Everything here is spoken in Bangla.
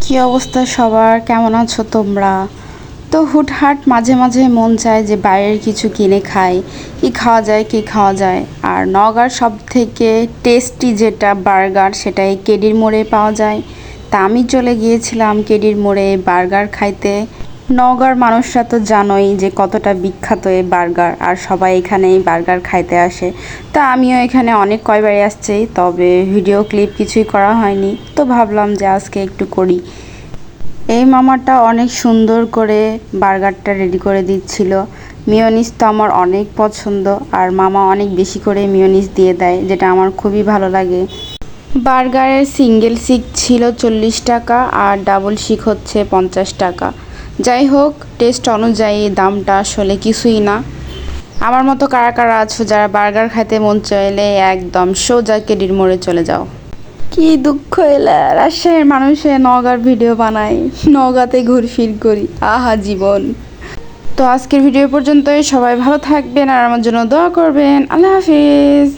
কি অবস্থা সবার, কেমন আছো তোমরা? তো হুটহাট মাঝে মাঝে মন চায় যে বাইরের কিছু কিনে খাই। কি খাওয়া যায়, কি খাওয়া যায়? আর নওগাঁর সব থেকে টেস্টি যেটা বার্গার, সেটা এই কেডির মোড়ে পাওয়া যায়। তা আমি চলে গিয়েছিলাম কেডির মোড়ে বার্গার খাইতে। নওগাঁর মানুষরা তো জানোই যে কতটা বিখ্যাত এই বার্গার, আর সবাই এখানে এই বার্গার খাইতে আসে। তা আমিও এখানে অনেক কয়বারই আসছি, তবে ভিডিও ক্লিপ কিছুই করা হয়নি, তো ভাবলাম যে আজকে একটু করি। এই মামাটা অনেক সুন্দর করে বার্গারটা রেডি করে দিচ্ছিল। মিয়োনিজ তো আমার অনেক পছন্দ, আর মামা অনেক বেশি করে মিয়োনিজ দিয়ে দেয়, যেটা আমার খুবই ভালো লাগে। বার্গারের সিঙ্গেল শিক ছিল 40 টাকা, আর ডাবল শিক হচ্ছে 50 টাকা। যাই হোক, টেস্ট অনুযায়ী দামটা আসলে কিছুই না। আমার মতো কারা কারা আছো যারা বার্গার খাইতে মন চাইলে একদম সোজা কেডির মোড়ে চলে যাও। কি দুঃখ এলা, রাজশাহীর মানুষে নওগাঁর ভিডিও বানায়, নওগাঁতে ঘুরফির করি, আহা জীবন। তো আজকের ভিডিও পর্যন্তই, সবাই ভালো থাকবেন আর আমার জন্য দোয়া করবেন। আল্লাহ হাফিজ।